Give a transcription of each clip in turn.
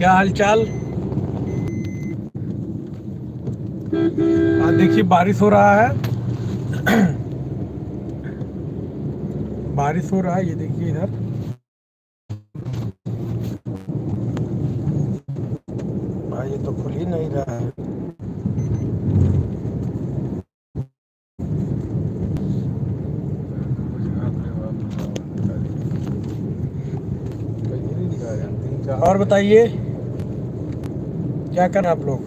क्या हाल चाल। आज देखिए बारिश हो रहा है। बारिश हो रहा है, ये देखिए इधर। भाई ये तो खुल ही नहीं रहा है। और बताइए क्या कर आप लोग।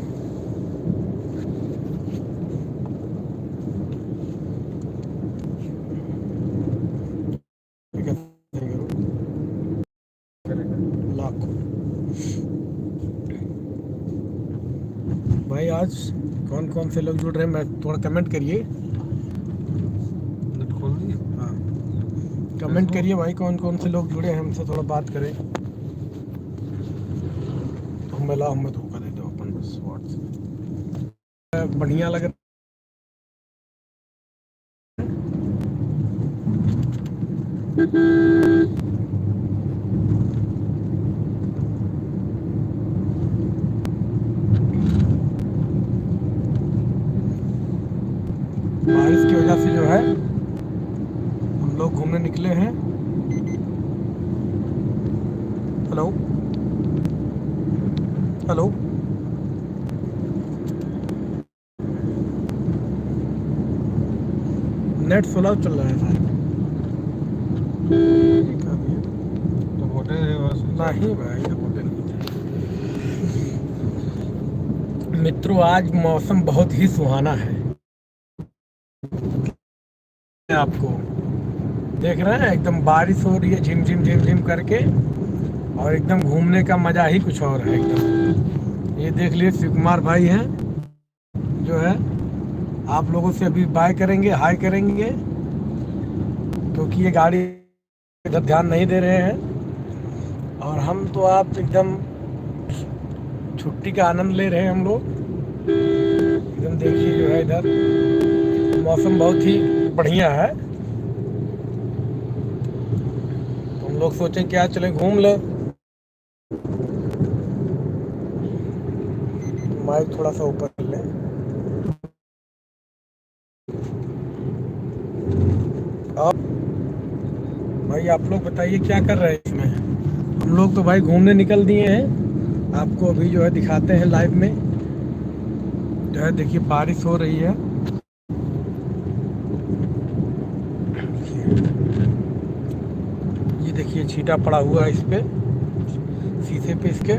लाखों भाई आज कौन कौन से लोग जुड़ रहे हैं, मैं थोड़ा कमेंट करिए। खोल दिए, हाँ कमेंट करिए भाई, कौन कौन से लोग जुड़े हैं हमसे, थोड़ा बात करें। तो मिला हमें धोखा दे दो अपन बस व्हाट्सएप बढ़िया लग बारिश की वजह से जो है हम लोग घूमने निकले हैं। हेलो हेलो, नेट स्लो चल रहा है शायद। नहीं भाई मित्रों, आज मौसम बहुत ही सुहाना है। आपको देख रहे हैं, एकदम बारिश हो रही है झिम झिम झिम झिम करके, और एकदम घूमने का मजा ही कुछ और है एकदम। ये देख लिए शिव कुमार भाई हैं जो है, आप लोगों से अभी बाय करेंगे, हाय करेंगे, क्योंकि ये गाड़ी इधर ध्यान नहीं दे रहे हैं। और हम तो आप एकदम छुट्टी का आनंद ले रहे हैं हम लोग एकदम। देखिए जो है इधर मौसम बहुत ही बढ़िया है। तो हम लोग सोचें क्या चलें घूम ले। माइक थोड़ा सा ऊपर कर लें। और भाई आप लोग बताइए क्या कर रहे हैं इसमें। हम लोग तो भाई घूमने निकल दिए हैं, आपको अभी जो है दिखाते हैं लाइव में। जो है देखिए बारिश हो रही है। ये देखिए छींटा पड़ा हुआ है इस पे, शीशे पे इसके।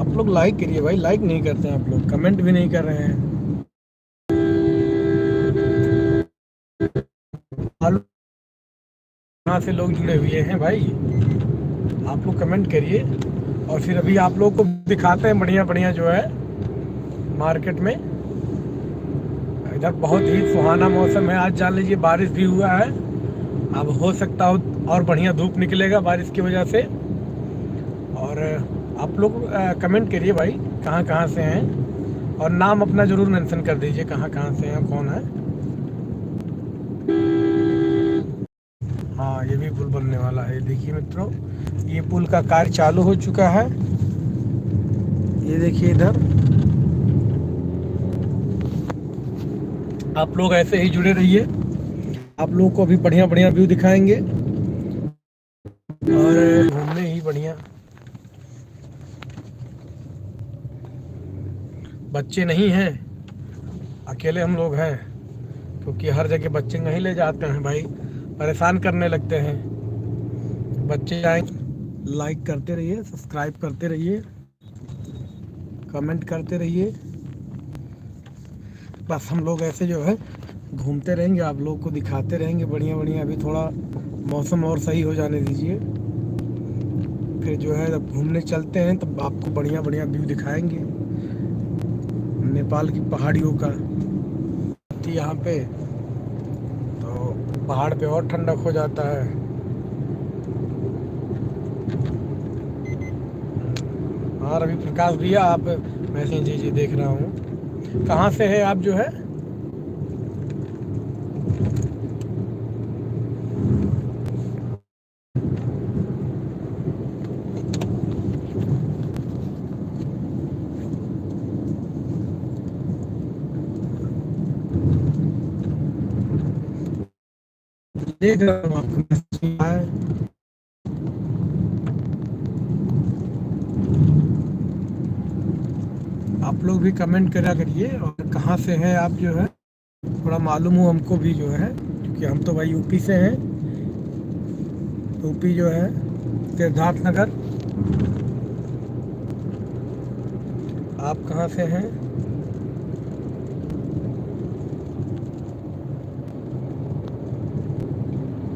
आप लोग लाइक करिए भाई, लाइक नहीं करते हैं आप लोग, कमेंट भी नहीं कर रहे हैं। कहाँ से लोग जुड़े हुए हैं भाई, आप लोग कमेंट करिए। और फिर अभी आप लोग को दिखाते हैं बढ़िया बढ़िया जो है मार्केट में। इधर बहुत ही सुहाना मौसम है आज, जान लीजिए बारिश भी हुआ है। अब हो सकता हो और बढ़िया धूप निकलेगा बारिश की वजह से। और आप लोग कमेंट करिए भाई कहाँ कहाँ से हैं, और नाम अपना ज़रूर मेंशन कर दीजिए कहाँ कहाँ से हैं, कौन है। हाँ ये भी पुल बनने वाला है। देखिए मित्रों, ये पुल का कार्य चालू हो चुका है। ये देखिए इधर। आप लोग ऐसे ही जुड़े रहिए, आप लोगों को अभी बढ़िया बढ़िया व्यू दिखाएंगे और घूमने ही बढ़िया। बच्चे नहीं हैं, अकेले हम लोग हैं, क्योंकि हर जगह बच्चे नहीं ले जाते हैं भाई, परेशान करने लगते हैं। बच्चे आएंगे। लाइक करते रहिए, सब्सक्राइब करते रहिए, कमेंट करते रहिए। बस हम लोग ऐसे जो है घूमते रहेंगे, आप लोग को दिखाते रहेंगे बढ़िया बढ़िया। अभी थोड़ा मौसम और सही हो जाने दीजिए, फिर जो है जब घूमने चलते हैं तब आपको बढ़िया बढ़िया व्यू दिखाएंगे नेपाल की पहाड़ियों का। यहाँ पे तो पहाड़ पे और ठंडक हो जाता है। हाँ रवि प्रकाश भैया, आप मैसेज जी देख रहा हूँ। कहाँ से है आप जो है। देख रहा हूँ आपको मैसेज आया है। आप लोग भी कमेंट करा करिए और कहाँ से हैं आप जो है, थोड़ा मालूम हो हमको भी जो है, क्योंकि हम तो भाई यूपी से हैं। यूपी जो है सिद्धार्थ नगर। आप कहाँ से हैं?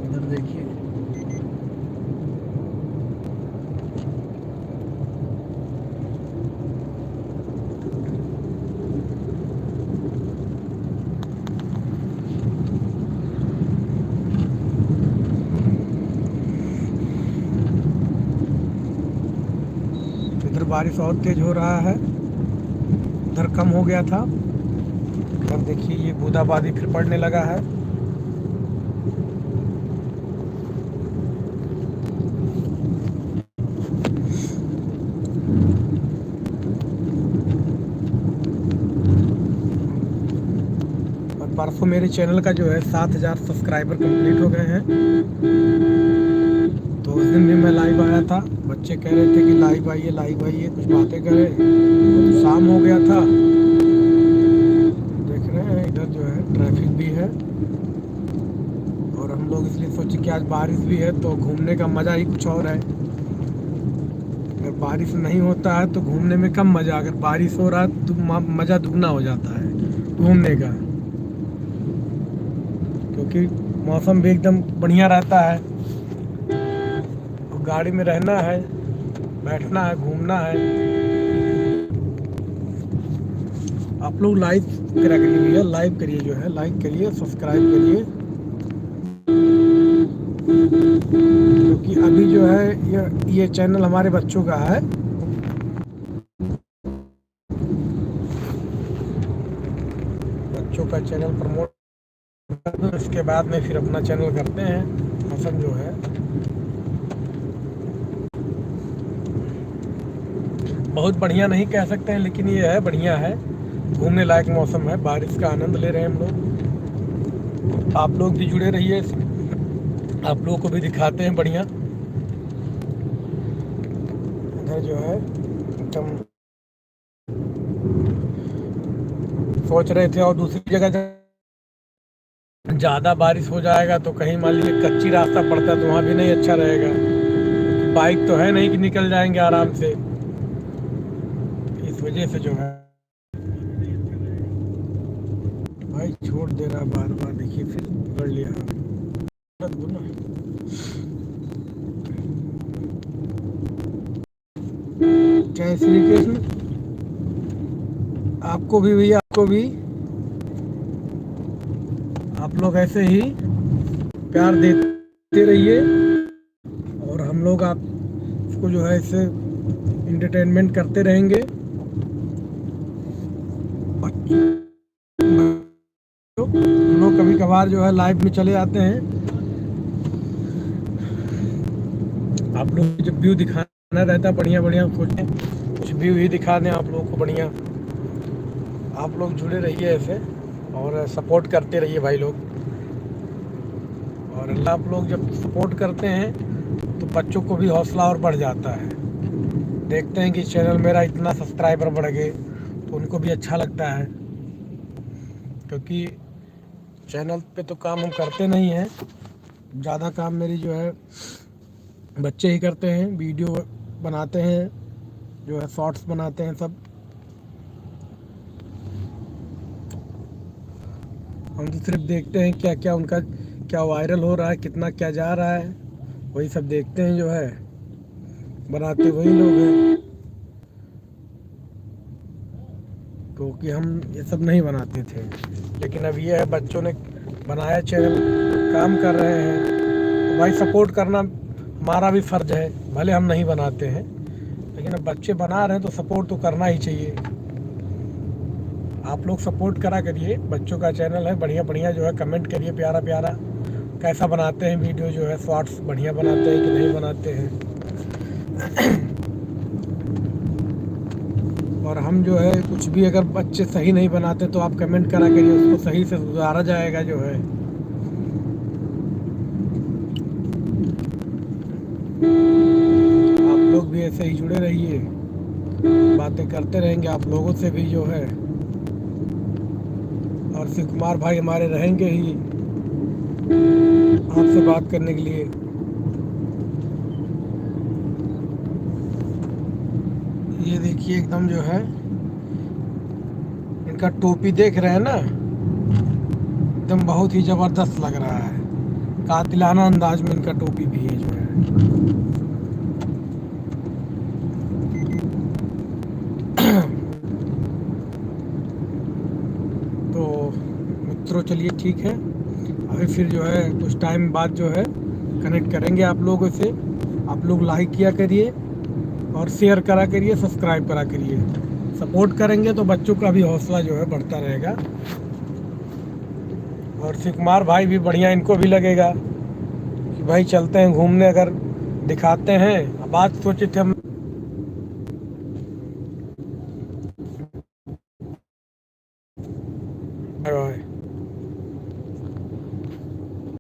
इधर देखिए। इधर बारिश और तेज हो रहा है, उधर कम हो गया था। अब देखिए ये बूंदाबांदी फिर पड़ने लगा है। और परसों मेरे चैनल का जो है 7,000 सब्सक्राइबर कंप्लीट हो गए हैं। तो उस दिन भी मैं लाइव आया था, बच्चे कह रहे थे कि लाइव आइए कुछ बातें करें। तो शाम हो गया था। देख रहे हैं इधर जो है ट्रैफिक भी है, और हम लोग इसलिए सोचे कि आज बारिश भी है तो घूमने का मज़ा ही कुछ और है। अगर बारिश नहीं होता है तो घूमने में कम मज़ा, अगर बारिश हो रहा है तो मज़ा दुगना हो जाता है घूमने का, क्योंकि मौसम भी एकदम बढ़िया रहता है। और गाड़ी में रहना है, बैठना है, घूमना है। आप लोग लाइक करा करिए भैया, लाइक करिए जो है, लाइक करिए, सब्सक्राइब करिए, क्योंकि अभी जो है ये चैनल हमारे बच्चों का है। बच्चों का चैनल प्रमोट, इसके बाद में फिर अपना चैनल करते हैं। मौसम जो है बहुत बढ़िया नहीं कह सकते हैं, लेकिन ये है बढ़िया है, घूमने लायक मौसम है, बारिश का आनंद ले रहे हैं हम लोग। आप लोग भी जुड़े रहिए, आप लोगों को भी दिखाते हैं बढ़िया। इधर जो है एकदम सोच रहे थे, और दूसरी जगह ज़्यादा बारिश हो जाएगा तो कहीं मान लीजिए कच्ची रास्ता पड़ता है तो वहाँ भी नहीं अच्छा रहेगा। बाइक तो है नहीं कि निकल जाएंगे आराम से, इस वजह से जो है भाई छोड़ दे रहा बार बार। देखिए फिर पकड़ लिया ना। जय श्री कृष्ण। आपको भी भैया, आपको भी। आप लोग ऐसे ही प्यार देते रहिए, और हम लोग आपको जो है इससे इंटरटेनमेंट करते रहेंगे। हम लोग कभी कभार जो है लाइव में चले आते हैं, आप लोग जब व्यू दिखाना रहता है बढ़िया बढ़िया, सोचते कुछ व्यू ही दिखा दें आप लोगों को बढ़िया। आप लोग जुड़े रहिए ऐसे और सपोर्ट करते रहिए भाई लोग। और आप लोग जब सपोर्ट करते हैं तो बच्चों को भी हौसला और बढ़ जाता है। देखते हैं कि चैनल मेरा इतना सब्सक्राइबर बढ़ गए तो उनको भी अच्छा लगता है, क्योंकि चैनल पे तो काम हम करते नहीं हैं, ज़्यादा काम मेरी जो है बच्चे ही करते हैं। वीडियो बनाते हैं, जो है शॉर्ट्स बनाते हैं सब। हम तो सिर्फ देखते हैं क्या क्या उनका क्या वायरल हो रहा है, कितना क्या जा रहा है, वही सब देखते हैं, जो है बनाते वही लोग हैं, क्योंकि हम ये सब नहीं बनाते थे। लेकिन अब ये है बच्चों ने बनाया चैनल, काम कर रहे हैं, तो भाई सपोर्ट करना हमारा भी फ़र्ज़ है। भले हम नहीं बनाते हैं, लेकिन अब बच्चे बना रहे हैं तो सपोर्ट तो करना ही चाहिए। आप लोग सपोर्ट करा करिए, बच्चों का चैनल है, बढ़िया बढ़िया जो है कमेंट करिए, प्यारा प्यारा कैसा बनाते हैं वीडियो, जो है शॉर्ट्स बढ़िया बनाते हैं कि नहीं बनाते हैं। और हम जो है कुछ भी अगर बच्चे सही नहीं बनाते तो आप कमेंट करा करिए, उसको सही से सुधारा जाएगा जो है। ऐसे ही जुड़े रहिए, बातें करते रहेंगे आप लोगों से भी जो है, और शिव कुमार भाई हमारे रहेंगे ही आपसे बात करने के लिए। ये देखिए एकदम जो है इनका टोपी देख रहे हैं ना, एकदम बहुत ही जबरदस्त लग रहा है, कातिलाना अंदाज में इनका टोपी भी है जो है। तो मित्रों चलिए ठीक है, अभी फिर जो है कुछ टाइम बाद जो है कनेक्ट करेंगे आप लोगों से। आप लोग लाइक किया करिए और शेयर करा करिए, सब्सक्राइब करा करिए। सपोर्ट करेंगे तो बच्चों का भी हौसला जो है बढ़ता रहेगा, और शिव कुमार भाई भी बढ़िया, इनको भी लगेगा कि भाई चलते हैं घूमने, अगर दिखाते हैं। अब आज सोचे थे हम